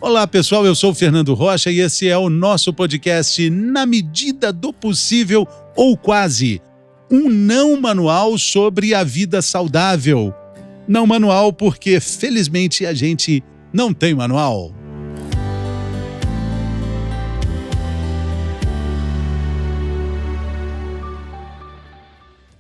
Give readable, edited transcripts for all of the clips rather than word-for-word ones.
Olá pessoal, eu sou o Fernando Rocha e esse é o nosso podcast Na Medida do Possível ou Quase. Um não manual sobre a vida saudável. Não manual porque felizmente a gente não tem manual.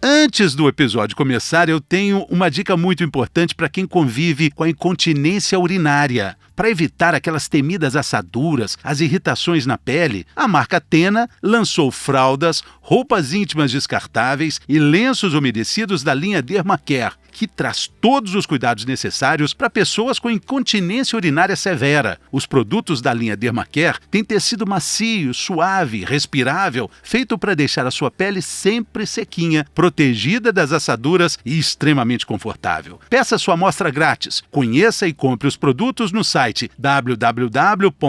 Antes do episódio começar, eu tenho uma dica muito importante para quem convive com a incontinência urinária. Para evitar aquelas temidas assaduras, as irritações na pele, a marca Tena lançou fraldas, roupas íntimas descartáveis e lenços umedecidos da linha Dermacare, que traz todos os cuidados necessários para pessoas com incontinência urinária severa. Os produtos da linha Dermacare têm tecido macio, suave, respirável, feito para deixar a sua pele sempre sequinha, protegida das assaduras e extremamente confortável. Peça sua amostra grátis. Conheça e compre os produtos no site www.tena.com.br.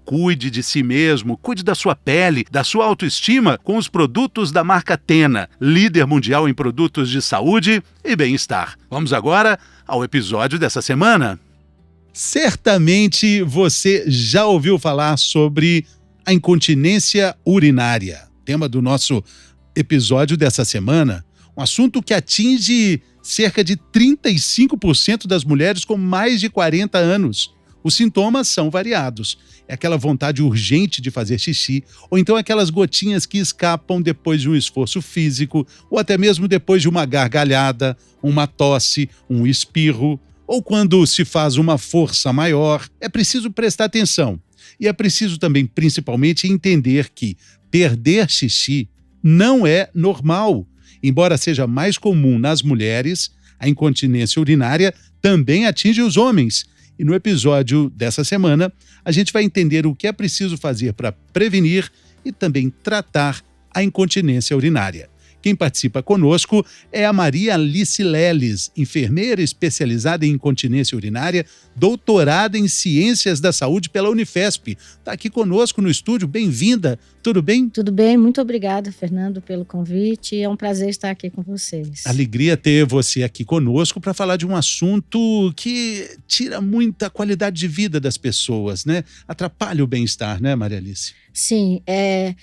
Cuide de si mesmo, cuide da sua pele, da sua autoestima com os produtos da marca Tena, líder mundial em produtos de saúde e bem-estar. Vamos agora ao episódio dessa semana. Certamente você já ouviu falar sobre a incontinência urinária, tema do nosso episódio dessa semana, um assunto que atinge cerca de 35% das mulheres com mais de 40 anos. Os sintomas são variados. É aquela vontade urgente de fazer xixi, ou então aquelas gotinhas que escapam depois de um esforço físico, ou até mesmo depois de uma gargalhada, uma tosse, um espirro, ou quando se faz uma força maior. É preciso prestar atenção. E é preciso também, principalmente, entender que perder xixi não é normal. Embora seja mais comum nas mulheres, a incontinência urinária também atinge os homens. E no episódio dessa semana, a gente vai entender o que é preciso fazer para prevenir e também tratar a incontinência urinária. Quem participa conosco é a Maria Alice Leles, enfermeira especializada em incontinência urinária, doutorada em Ciências da Saúde pela Unifesp. Está aqui conosco no estúdio, bem-vinda, tudo bem? Tudo bem, muito obrigada, Fernando, pelo convite. É um prazer estar aqui com vocês. Alegria ter você aqui conosco para falar de um assunto que tira muita qualidade de vida das pessoas, né? Atrapalha o bem-estar, né, Maria Alice? Sim, é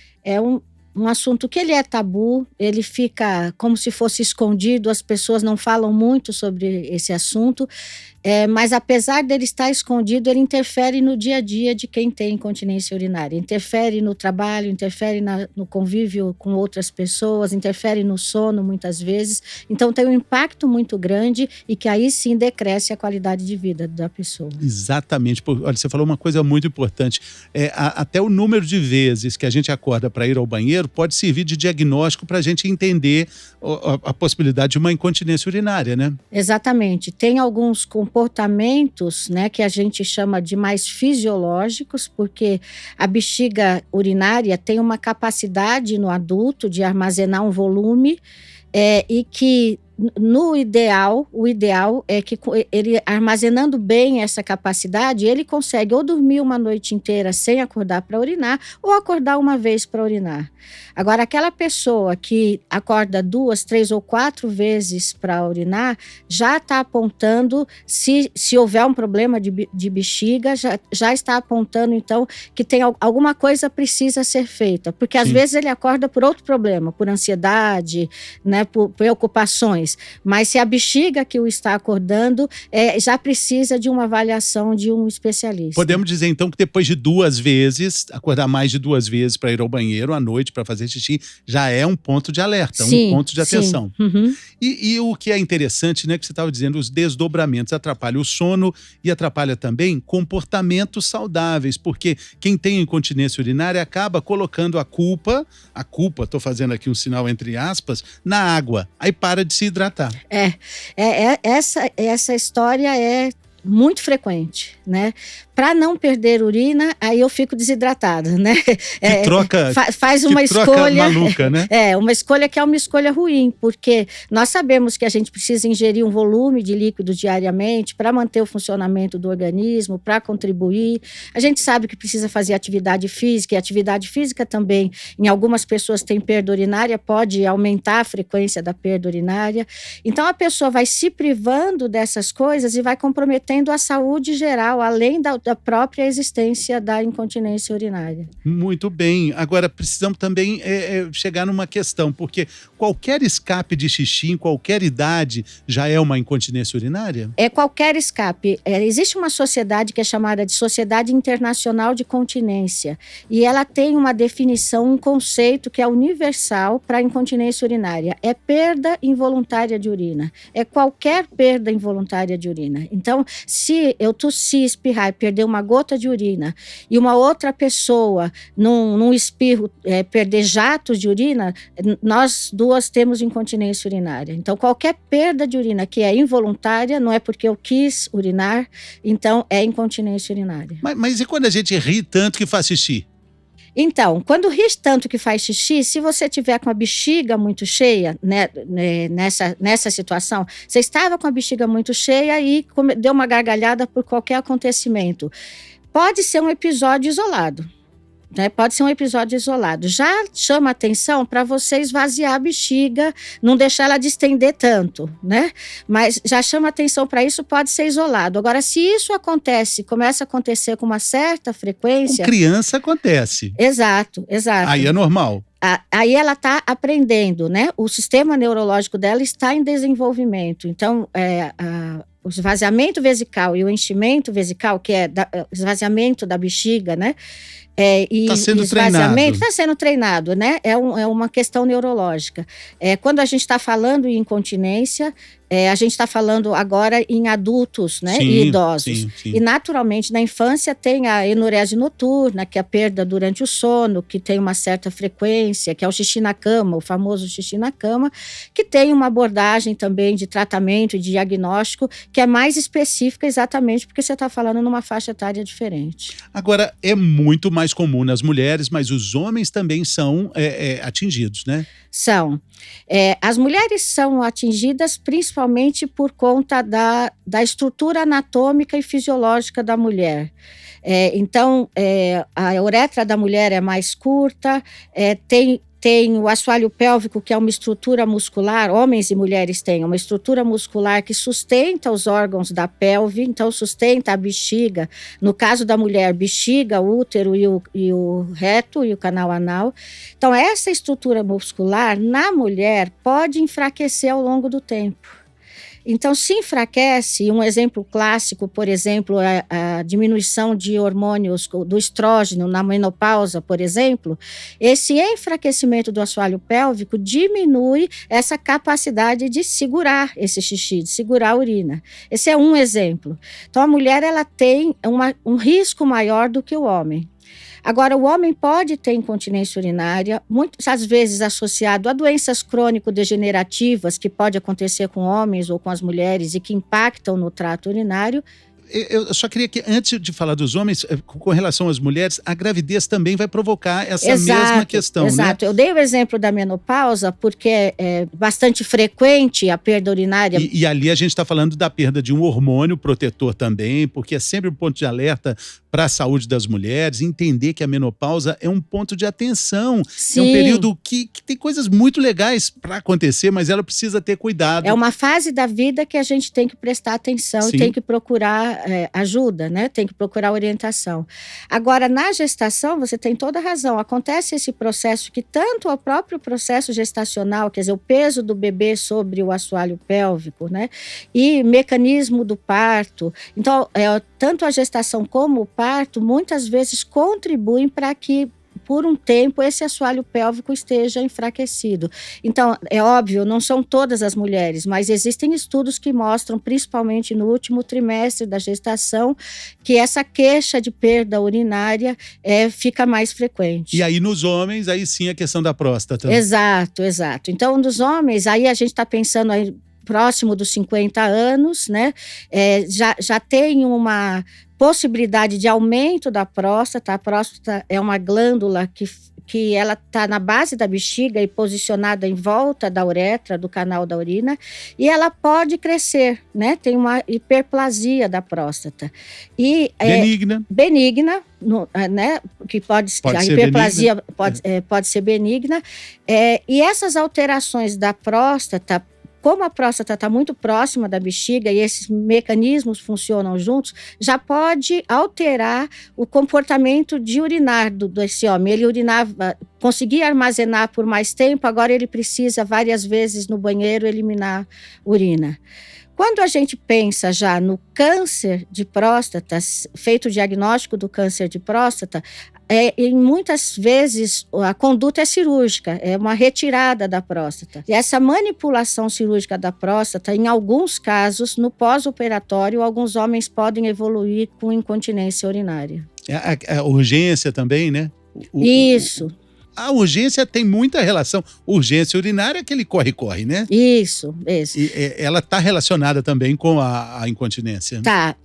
um assunto que ele é tabu, ele fica como se fosse escondido, as pessoas não falam muito sobre esse assunto, mas apesar dele estar escondido, ele interfere no dia a dia de quem tem incontinência urinária, interfere no trabalho, interfere no convívio com outras pessoas, interfere no sono muitas vezes, então tem um impacto muito grande e que aí sim decresce a qualidade de vida da pessoa. Exatamente, olha, você falou uma coisa muito importante, até o número de vezes que a gente acorda para ir ao banheiro pode servir de diagnóstico para a gente entender a possibilidade de uma incontinência urinária, né? Exatamente. Tem alguns comportamentos, né, que a gente chama de mais fisiológicos, porque a bexiga urinária tem uma capacidade no adulto de armazenar um volume e que o ideal é que ele, armazenando bem essa capacidade, ele consegue ou dormir uma noite inteira sem acordar para urinar ou acordar uma vez para urinar. Agora, aquela pessoa que acorda 2, 3 ou 4 vezes para urinar, já está apontando, se houver um problema de bexiga, já está apontando, então, que tem alguma coisa precisa ser feita. Porque, às vezes, ele acorda por outro problema, por ansiedade, né, por preocupações. Mas se a bexiga que o está acordando, já precisa de uma avaliação de um especialista. Podemos dizer, então, que depois de 2 vezes, acordar mais de 2 vezes para ir ao banheiro à noite para fazer xixi, já é um ponto de alerta, sim, um ponto de atenção. Uhum. E o que é interessante, né, que você estava dizendo, os desdobramentos atrapalham o sono e atrapalha também comportamentos saudáveis, porque quem tem incontinência urinária acaba colocando a culpa, estou fazendo aqui um sinal entre aspas, na água, aí para de se hidratar. Essa história é muito frequente, né? Para não perder urina, aí eu fico desidratada, né? Faz uma escolha maluca, né? Uma escolha que é uma escolha ruim, porque nós sabemos que a gente precisa ingerir um volume de líquido diariamente para manter o funcionamento do organismo, para contribuir. A gente sabe que precisa fazer atividade física, e atividade física também, em algumas pessoas tem perda urinária, pode aumentar a frequência da perda urinária. Então a pessoa vai se privando dessas coisas e vai comprometer comprometendo a saúde geral, além da própria existência da incontinência urinária. Muito bem. Agora, precisamos também chegar numa questão, porque qualquer escape de xixi em qualquer idade já é uma incontinência urinária? É qualquer escape. Existe uma sociedade que é chamada de Sociedade Internacional de Continência, e ela tem uma definição, um conceito que é universal para a incontinência urinária. É perda involuntária de urina. É qualquer perda involuntária de urina. Então, se eu tossir, espirrar e perder uma gota de urina e uma outra pessoa, num espirro, perder jatos de urina, nós duas temos incontinência urinária. Então, qualquer perda de urina que é involuntária, não é porque eu quis urinar, então é incontinência urinária. Mas e quando a gente ri tanto que faz xixi? Então, quando ri tanto que faz xixi, se você tiver com a bexiga muito cheia, né, nessa situação, você estava com a bexiga muito cheia e deu uma gargalhada por qualquer acontecimento. Pode ser um episódio isolado. Né? Pode ser um episódio isolado. Já chama atenção para você esvaziar a bexiga, não deixar ela distender tanto, né? Mas já chama atenção para isso, pode ser isolado. Agora, se isso começa a acontecer com uma certa frequência... Com criança acontece. Exato. Aí é normal. Aí ela está aprendendo, né? O sistema neurológico dela está em desenvolvimento. Então, o esvaziamento vesical e o enchimento vesical, que é o esvaziamento da bexiga, né? Está sendo treinado. Está sendo treinado, né? É uma questão neurológica. Quando a gente está falando em incontinência, a gente está falando agora em adultos, né? Sim, e idosos. Sim. E naturalmente na infância tem a enurese noturna, que é a perda durante o sono, que tem uma certa frequência, que é o xixi na cama, o famoso xixi na cama, que tem uma abordagem também de tratamento e diagnóstico que é mais específica exatamente porque você está falando numa faixa etária diferente. Agora, é muito mais comum nas mulheres, mas os homens também são atingidos, né? São. As mulheres são atingidas principalmente por conta da estrutura anatômica e fisiológica da mulher. Então, a uretra da mulher é mais curta, tem o assoalho pélvico, que é uma estrutura muscular, homens e mulheres têm uma estrutura muscular que sustenta os órgãos da pelve, então sustenta a bexiga. No caso da mulher, bexiga, útero e o reto e o canal anal. Então, essa estrutura muscular na mulher pode enfraquecer ao longo do tempo. Então, se enfraquece, um exemplo clássico, por exemplo, a diminuição de hormônios do estrógeno na menopausa, por exemplo, esse enfraquecimento do assoalho pélvico diminui essa capacidade de segurar esse xixi, de segurar a urina. Esse é um exemplo. Então, a mulher ela tem um risco maior do que o homem. Agora, o homem pode ter incontinência urinária, muitas vezes associado a doenças crônico-degenerativas que pode acontecer com homens ou com as mulheres e que impactam no trato urinário. Eu só queria que, antes de falar dos homens, com relação às mulheres, a gravidez também vai provocar essa mesma questão, exato. Né? Eu dei o exemplo da menopausa porque é bastante frequente a perda urinária. E ali a gente está falando da perda de um hormônio protetor também, porque é sempre um ponto de alerta para a saúde das mulheres, entender que a menopausa é um ponto de atenção. Sim. É um período que tem coisas muito legais para acontecer, mas ela precisa ter cuidado. É uma fase da vida que a gente tem que prestar atenção. Sim. E tem que procurar ajuda, né? Tem que procurar orientação. Agora, na gestação, você tem toda a razão. Acontece esse processo que tanto o próprio processo gestacional, quer dizer, o peso do bebê sobre o assoalho pélvico, né? E mecanismo do parto. Então, tanto a gestação como o parto, muitas vezes contribuem para que, por um tempo, esse assoalho pélvico esteja enfraquecido. Então, é óbvio, não são todas as mulheres, mas existem estudos que mostram, principalmente no último trimestre da gestação, que essa queixa de perda urinária fica mais frequente. E aí, nos homens, aí sim a questão da próstata. Exato. Então, nos homens, aí a gente está pensando aí, próximo dos 50 anos, né? Já tem uma possibilidade de aumento da próstata. A próstata é uma glândula que ela está na base da bexiga e posicionada em volta da uretra, do canal da urina, e ela pode crescer, né? Tem uma hiperplasia da próstata. E benigna, né? Que pode a hiperplasia benigna. Pode ser benigna. E essas alterações da próstata como a próstata está muito próxima da bexiga e esses mecanismos funcionam juntos, já pode alterar o comportamento de urinar desse homem. Ele urinava, conseguia armazenar por mais tempo, agora ele precisa várias vezes no banheiro eliminar urina. Quando a gente pensa já no câncer de próstata, feito o diagnóstico do câncer de próstata, em muitas vezes a conduta é cirúrgica, é uma retirada da próstata. E essa manipulação cirúrgica da próstata, em alguns casos, no pós-operatório, alguns homens podem evoluir com incontinência urinária. A urgência também, né? Isso. A urgência tem muita relação. Urgência urinária é aquele corre-corre, né? Isso. E ela está relacionada também com a incontinência. Tá.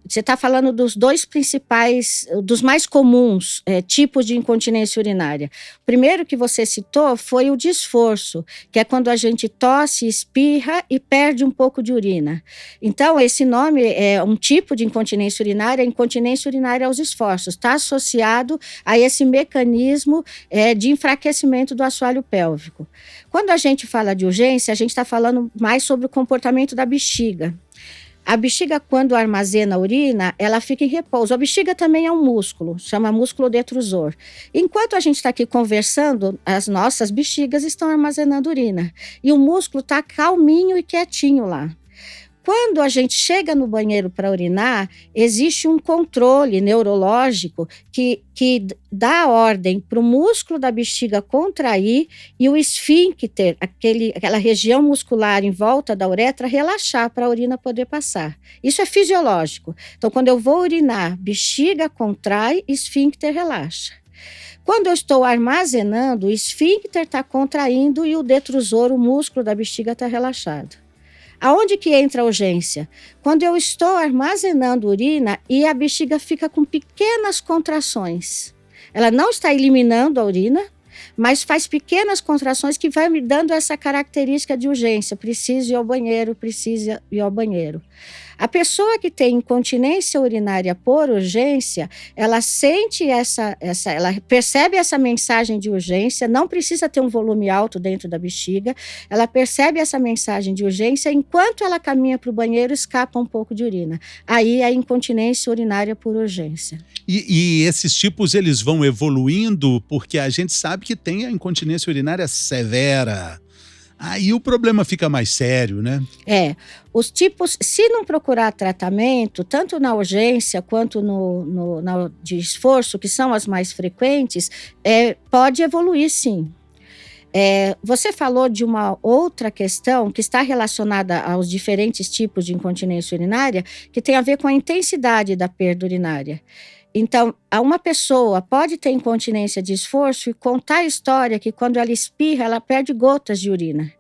Você está falando dos dois principais, dos mais comuns tipos de incontinência urinária. O primeiro que você citou foi o desforço, que é quando a gente tosse, espirra e perde um pouco de urina. Então, esse nome é um tipo de incontinência urinária aos esforços. Está associado a esse mecanismo de enfraquecimento do assoalho pélvico. Quando a gente fala de urgência, a gente está falando mais sobre o comportamento da bexiga. A bexiga, quando armazena a urina, ela fica em repouso. A bexiga também é um músculo, chama músculo detrusor. Enquanto a gente está aqui conversando, as nossas bexigas estão armazenando urina. E o músculo está calminho e quietinho lá. Quando a gente chega no banheiro para urinar, existe um controle neurológico que dá ordem para o músculo da bexiga contrair e o esfíncter, aquela região muscular em volta da uretra, relaxar para a urina poder passar. Isso é fisiológico. Então, quando eu vou urinar, bexiga contrai, esfíncter relaxa. Quando eu estou armazenando, o esfíncter está contraindo e o detrusor, o músculo da bexiga, está relaxado. Aonde que entra a urgência? Quando eu estou armazenando urina e a bexiga fica com pequenas contrações. Ela não está eliminando a urina, mas faz pequenas contrações que vai me dando essa característica de urgência. Preciso ir ao banheiro, precisa ir ao banheiro. A pessoa que tem incontinência urinária por urgência, ela sente ela percebe essa mensagem de urgência, não precisa ter um volume alto dentro da bexiga, ela percebe essa mensagem de urgência, enquanto ela caminha para o banheiro, escapa um pouco de urina. Aí é incontinência urinária por urgência. E esses tipos, eles vão evoluindo, porque a gente sabe que tem a incontinência urinária severa. Aí o problema fica mais sério, né? Os tipos, se não procurar tratamento, tanto na urgência quanto na de esforço, que são as mais frequentes, pode evoluir sim. Você falou de uma outra questão que está relacionada aos diferentes tipos de incontinência urinária, que tem a ver com a intensidade da perda urinária. Então, uma pessoa pode ter incontinência de esforço e contar a história que quando ela espirra, ela perde gotas de urina.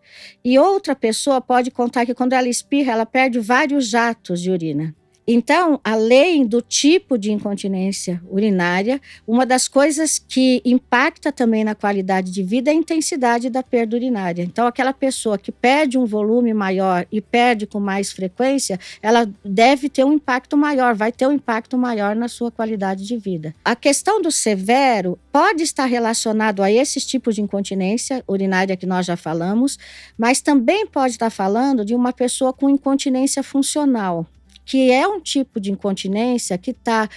E outra pessoa pode contar que quando ela espirra, ela perde vários jatos de urina. Então, além do tipo de incontinência urinária, uma das coisas que impacta também na qualidade de vida é a intensidade da perda urinária. Então, aquela pessoa que perde um volume maior e perde com mais frequência, ela deve ter um impacto maior, vai ter um impacto maior na sua qualidade de vida. A questão do severo pode estar relacionado a esses tipos de incontinência urinária que nós já falamos, mas também pode estar falando de uma pessoa com incontinência funcional, que é um tipo de incontinência que está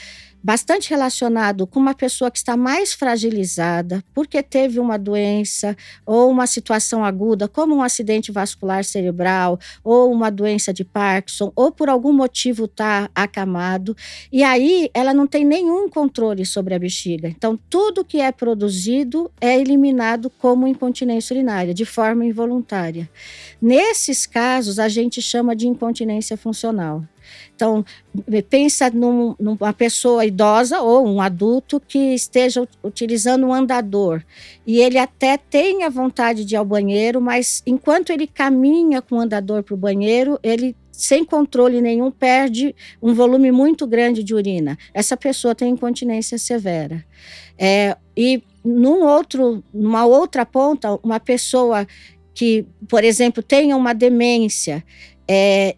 bastante relacionado com uma pessoa que está mais fragilizada, porque teve uma doença ou uma situação aguda, como um acidente vascular cerebral, ou uma doença de Parkinson, ou por algum motivo está acamado, e aí ela não tem nenhum controle sobre a bexiga. Então, tudo que é produzido é eliminado como incontinência urinária, de forma involuntária. Nesses casos, a gente chama de incontinência funcional. Então, pensa numa pessoa idosa ou um adulto que esteja utilizando um andador e ele até tem a vontade de ir ao banheiro, mas enquanto ele caminha com o andador para o banheiro, ele, sem controle nenhum, perde um volume muito grande de urina. Essa pessoa tem incontinência severa. E numa outra ponta, uma pessoa que, por exemplo, tenha uma demência,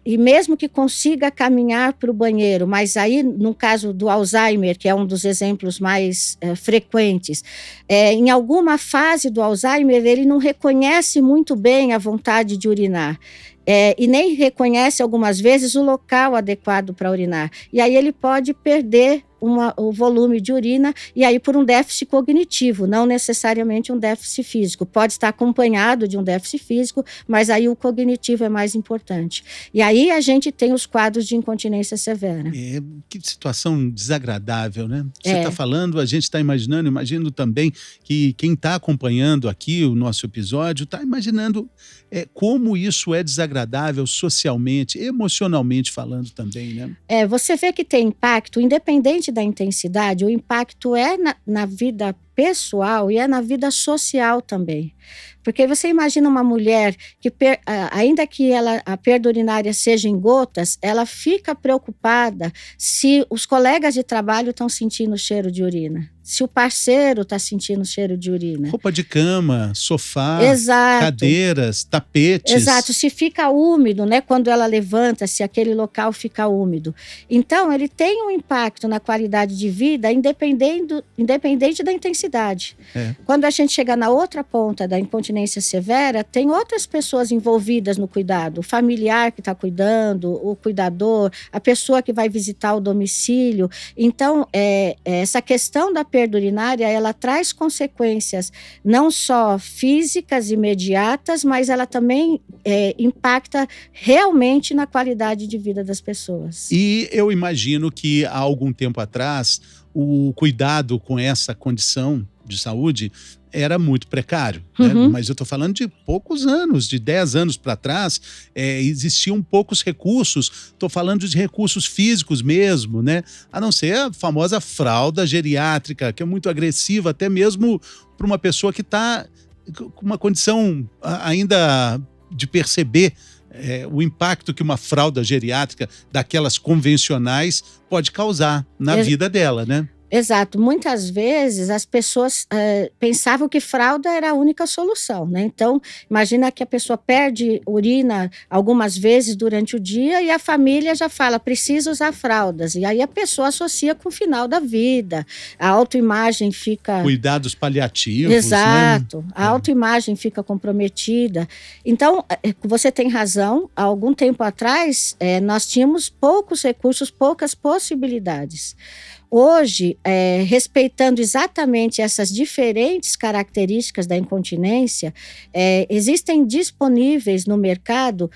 E mesmo que consiga caminhar para o banheiro, mas aí, no caso do Alzheimer, que é um dos exemplos mais frequentes, em alguma fase do Alzheimer, ele não reconhece muito bem a vontade de urinar. E nem reconhece algumas vezes o local adequado para urinar. E aí ele pode perder o volume de urina, e aí por um déficit cognitivo, não necessariamente um déficit físico. Pode estar acompanhado de um déficit físico, mas aí o cognitivo é mais importante. E aí a gente tem os quadros de incontinência severa. Que situação desagradável, né? Você está falando, a gente está imaginando, imagino também que quem está acompanhando aqui o nosso episódio está imaginando como isso é desagradável socialmente, emocionalmente falando também, né? Você vê que tem impacto, independente da intensidade, o impacto é na vida pessoal e é na vida social também. Porque você imagina uma mulher que, ainda que a perda urinária seja em gotas, ela fica preocupada se os colegas de trabalho estão sentindo o cheiro de urina, se o parceiro está sentindo o cheiro de urina. Roupa de cama, sofá, Exato. Cadeiras, tapetes. Exato, se fica úmido, né? Quando ela levanta, se aquele local fica úmido. Então, ele tem um impacto na qualidade de vida, independente da intensidade. Quando a gente chega na outra ponta da incontinência severa, tem outras pessoas envolvidas no cuidado. O familiar que está cuidando, o cuidador, a pessoa que vai visitar o domicílio. Então, essa questão da perda urinária, ela traz consequências não só físicas imediatas, mas ela também impacta realmente na qualidade de vida das pessoas. E eu imagino que há algum tempo atrás, o cuidado com essa condição de saúde era muito precário, né? Mas eu estou falando de poucos anos, de 10 anos para trás, existiam poucos recursos. Estou falando de recursos físicos mesmo, né? A não ser a famosa fralda geriátrica, que é muito agressiva, até mesmo para uma pessoa que está com uma condição ainda de perceber o impacto que uma fralda geriátrica daquelas convencionais pode causar na vida dela, né? Exato. Muitas vezes as pessoas pensavam que fralda era a única solução, né? Então, imagina que a pessoa perde urina algumas vezes durante o dia e a família já fala, precisa usar fraldas. E aí a pessoa associa com o final da vida. A autoimagem fica... Cuidados paliativos, Exato. Né? A autoimagem fica comprometida. Então, você tem razão. Há algum tempo atrás, nós tínhamos poucos recursos, poucas possibilidades. Hoje, respeitando exatamente essas diferentes características da incontinência, existem disponíveis no mercado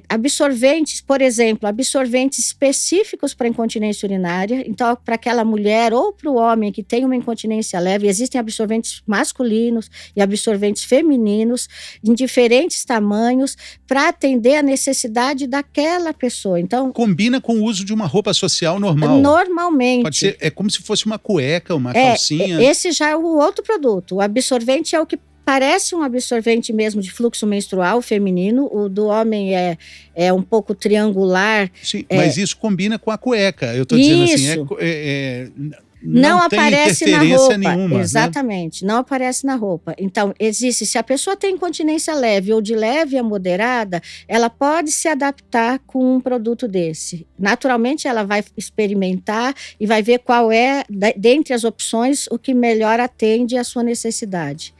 absorventes, por exemplo, absorventes específicos para incontinência urinária. Então, para aquela mulher ou para o homem que tem uma incontinência leve, existem absorventes masculinos e absorventes femininos em diferentes tamanhos para atender a necessidade daquela pessoa. Então, combina com o uso de uma roupa social normal. Normalmente. Pode ser, como se fosse uma cueca, uma calcinha. Esse já é o outro produto. O absorvente é o que parece um absorvente mesmo de fluxo menstrual feminino. O do homem é um pouco triangular. Sim, mas isso combina com a cueca. Eu estou dizendo assim, não aparece tem na roupa. Nenhuma, exatamente, né? Não aparece na roupa. Então, se a pessoa tem incontinência leve ou de leve a moderada, ela pode se adaptar com um produto desse. Naturalmente, ela vai experimentar e vai ver qual é, dentre as opções, o que melhor atende à sua necessidade.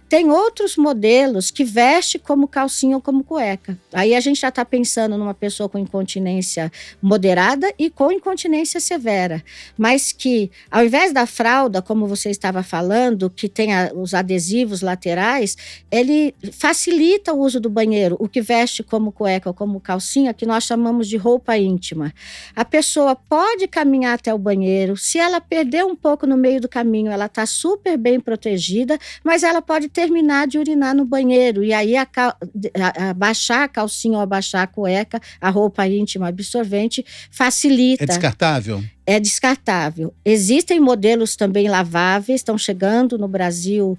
Tem outros modelos que veste como calcinha ou como cueca. Aí a gente já está pensando numa pessoa com incontinência moderada e com incontinência severa. Mas que, ao invés da fralda, como você estava falando, que tem os adesivos laterais, ele facilita o uso do banheiro. O que veste como cueca ou como calcinha, que nós chamamos de roupa íntima. A pessoa pode caminhar até o banheiro. Se ela perder um pouco no meio do caminho, ela está super bem protegida, mas ela pode terminar de urinar no banheiro e aí abaixar a calcinha ou abaixar a cueca, a roupa íntima absorvente, facilita. É descartável? é descartável. Existem modelos também laváveis, estão chegando no Brasil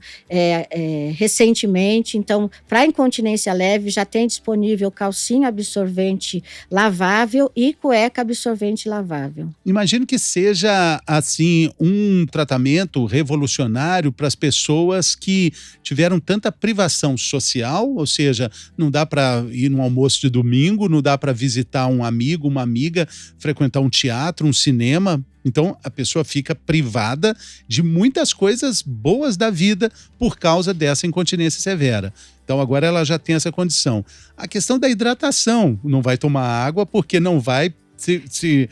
recentemente. Então, para incontinência leve, já tem disponível calcinha absorvente lavável e cueca absorvente lavável. Imagino que seja, assim, um tratamento revolucionário para as pessoas que tiveram tanta privação social, ou seja, não dá para ir num almoço de domingo, não dá para visitar um amigo, uma amiga, frequentar um teatro, um cinema. Então, a pessoa fica privada de muitas coisas boas da vida por causa dessa incontinência severa. Então, agora ela já tem essa condição. A questão da hidratação, não vai tomar água porque não vai se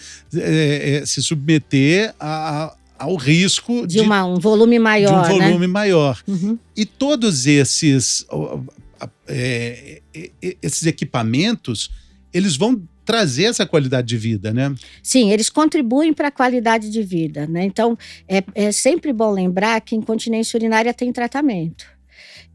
submeter ao risco de um volume maior. De um volume maior. Uhum. E todos esses equipamentos, eles vão trazer essa qualidade de vida, né? Sim, eles contribuem para a qualidade de vida, né? Então, é sempre bom lembrar que incontinência urinária tem tratamento.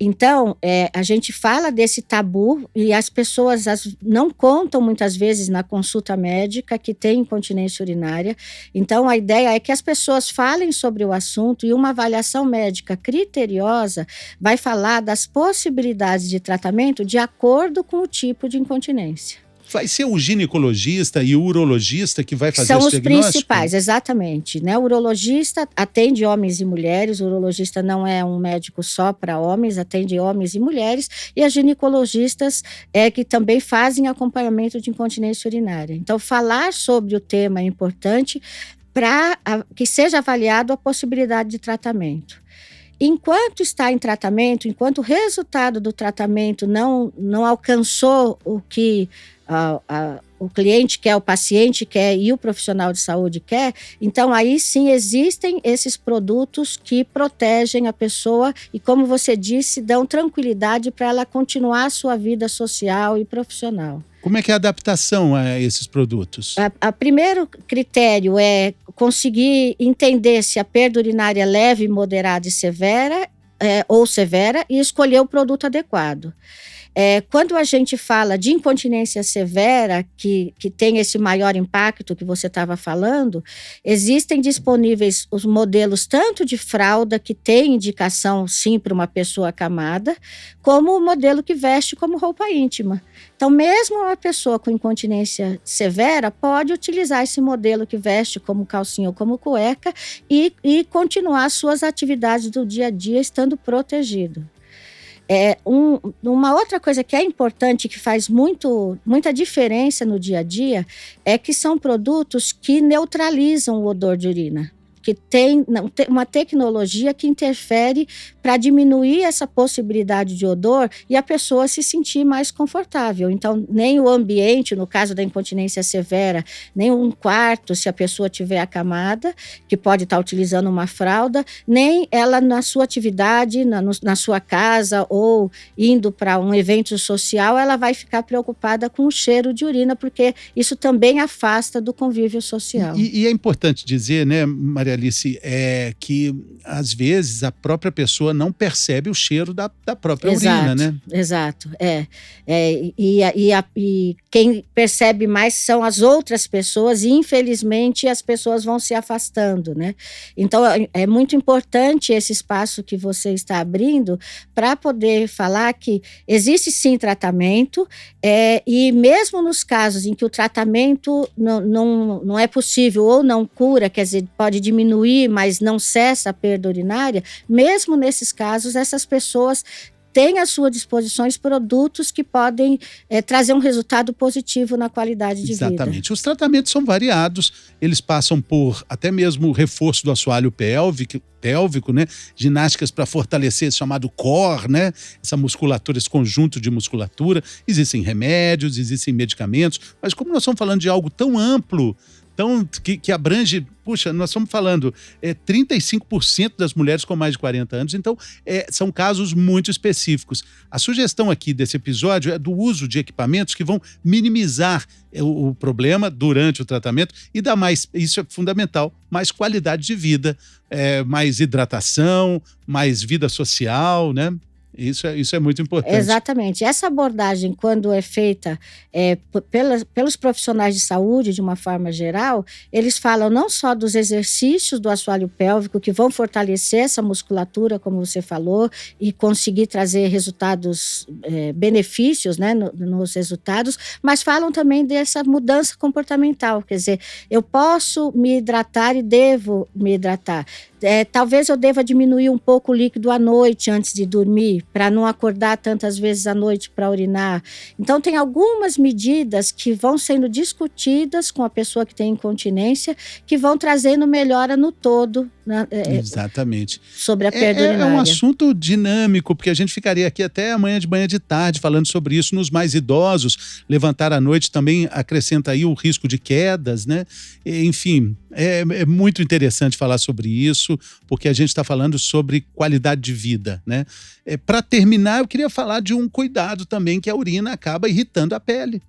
Então, a gente fala desse tabu e as pessoas não contam muitas vezes na consulta médica que tem incontinência urinária. Então, a ideia é que as pessoas falem sobre o assunto e uma avaliação médica criteriosa vai falar das possibilidades de tratamento de acordo com o tipo de incontinência. Vai ser o ginecologista e o urologista que vai fazer São esse diagnóstico? São os principais, exatamente, né? O urologista atende homens e mulheres, o urologista não é um médico só para homens, atende homens e mulheres, e as ginecologistas que também fazem acompanhamento de incontinência urinária. Então, falar sobre o tema é importante para que seja avaliado a possibilidade de tratamento. Enquanto está em tratamento, enquanto o resultado do tratamento não alcançou o que o cliente quer, o paciente quer e o profissional de saúde quer, então aí sim existem esses produtos que protegem a pessoa e, como você disse, dão tranquilidade para ela continuar a sua vida social e profissional. Como é que é a adaptação a esses produtos? O primeiro critério é conseguir entender se a perda urinária é leve, moderada e severa, ou severa, e escolher o produto adequado. Quando a gente fala de incontinência severa, que tem esse maior impacto que você estava falando, existem disponíveis os modelos tanto de fralda, que tem indicação sim para uma pessoa acamada, como o modelo que veste como roupa íntima. Então, mesmo uma pessoa com incontinência severa pode utilizar esse modelo que veste como calcinha ou como cueca e continuar suas atividades do dia a dia estando protegido. Uma outra coisa que é importante, que faz muita diferença no dia a dia, é que são produtos que neutralizam o odor de urina, que tem uma tecnologia que interfere para diminuir essa possibilidade de odor e a pessoa se sentir mais confortável. Então, nem o ambiente, no caso da incontinência severa, nem um quarto, se a pessoa tiver acamada, que pode estar utilizando uma fralda, nem ela na sua atividade, na sua casa ou indo para um evento social, ela vai ficar preocupada com o cheiro de urina, porque isso também afasta do convívio social. E é importante dizer, né, Maria Alice, que às vezes a própria pessoa não percebe o cheiro da própria urina, né? Exato, e quem percebe mais são as outras pessoas, e infelizmente as pessoas vão se afastando, né? Então é muito importante esse espaço que você está abrindo para poder falar que existe sim tratamento, e mesmo nos casos em que o tratamento não é possível ou não cura, quer dizer, pode diminuir, mas não cessa a perda urinária, mesmo nesses casos, essas pessoas têm à sua disposição produtos que podem trazer um resultado positivo na qualidade de vida. Exatamente. Os tratamentos são variados, eles passam por até mesmo o reforço do assoalho pélvico, né? Ginásticas para fortalecer esse chamado core, né? Essa musculatura, esse conjunto de musculatura. Existem remédios, existem medicamentos, mas como nós estamos falando de algo tão amplo, que abrange, puxa, nós estamos falando 35% das mulheres com mais de 40 anos, então são casos muito específicos. A sugestão aqui desse episódio é do uso de equipamentos que vão minimizar o problema durante o tratamento e dar mais, isso é fundamental, mais qualidade de vida, mais hidratação, mais vida social, né? Isso é muito importante. Exatamente. Essa abordagem, quando é feita pelos profissionais de saúde, de uma forma geral, eles falam não só dos exercícios do assoalho pélvico, que vão fortalecer essa musculatura, como você falou, e conseguir trazer resultados, benefícios, né, nos resultados, mas falam também dessa mudança comportamental. Quer dizer, eu posso me hidratar e devo me hidratar. Talvez eu deva diminuir um pouco o líquido à noite antes de dormir, para não acordar tantas vezes à noite para urinar. Então, tem algumas medidas que vão sendo discutidas com a pessoa que tem incontinência, que vão trazendo melhora no todo, né, exatamente. sobre a perda urinária. É um assunto dinâmico, porque a gente ficaria aqui até amanhã de manhã de tarde falando sobre isso nos mais idosos. Levantar à noite também acrescenta aí o risco de quedas, né? Enfim, é muito interessante falar sobre isso, porque a gente está falando sobre qualidade de vida, né? Para terminar, eu queria falar de um cuidado também, que a urina acaba irritando a pele.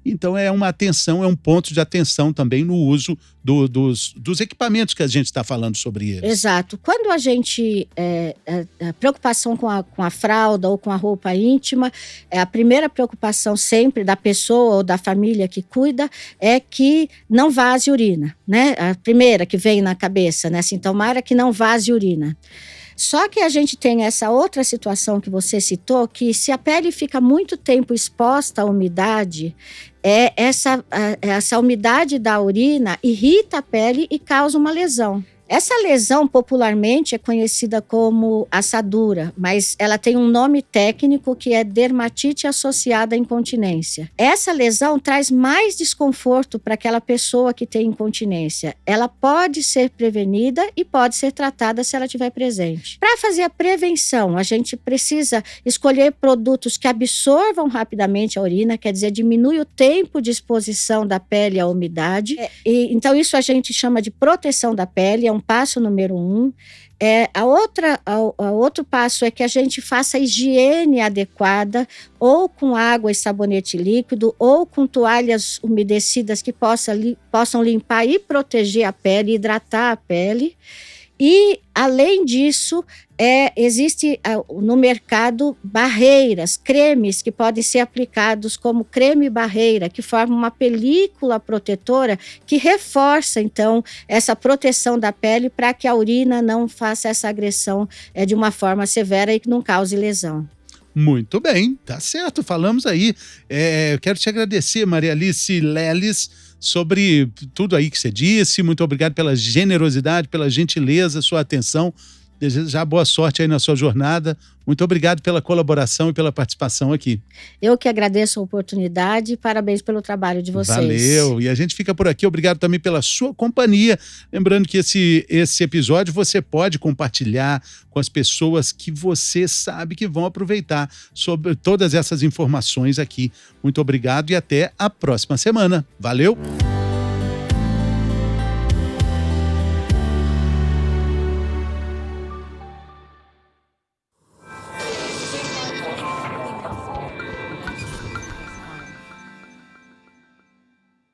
Então é uma atenção, é um ponto de atenção também no uso dos equipamentos que a gente está falando sobre eles. Exato. Quando a gente, a preocupação com a fralda ou com a roupa íntima, a primeira preocupação sempre da pessoa ou da família que cuida é que não vaze urina, né? A primeira que vem na cabeça, né? Assim, tomara que não vaze urina. Só que a gente tem essa outra situação que você citou, que se a pele fica muito tempo exposta à umidade, essa umidade da urina irrita a pele e causa uma lesão. Essa lesão popularmente é conhecida como assadura, mas ela tem um nome técnico que é dermatite associada à incontinência. Essa lesão traz mais desconforto para aquela pessoa que tem incontinência. Ela pode ser prevenida e pode ser tratada se ela estiver presente. Para fazer a prevenção, a gente precisa escolher produtos que absorvam rapidamente a urina, quer dizer, diminui o tempo de exposição da pele à umidade. Então isso a gente chama de proteção da pele, é um passo número 1. Outro passo é que a gente faça a higiene adequada, ou com água e sabonete líquido, ou com toalhas umedecidas que possam limpar e proteger a pele, hidratar a pele. E, além disso, existe no mercado barreiras, cremes que podem ser aplicados como creme barreira, que formam uma película protetora que reforça, então, essa proteção da pele para que a urina não faça essa agressão de uma forma severa e que não cause lesão. Muito bem, tá certo, falamos aí. Eu quero te agradecer, Maria Alice Leles, sobre tudo aí que você disse. Muito obrigado pela generosidade, pela gentileza, sua atenção. Desejar boa sorte aí na sua jornada. Muito obrigado pela colaboração e pela participação aqui. Eu que agradeço a oportunidade e parabéns pelo trabalho de vocês. Valeu. E a gente fica por aqui. Obrigado também pela sua companhia. Lembrando que esse episódio você pode compartilhar com as pessoas que você sabe que vão aproveitar sobre todas essas informações aqui. Muito obrigado e até a próxima semana. Valeu!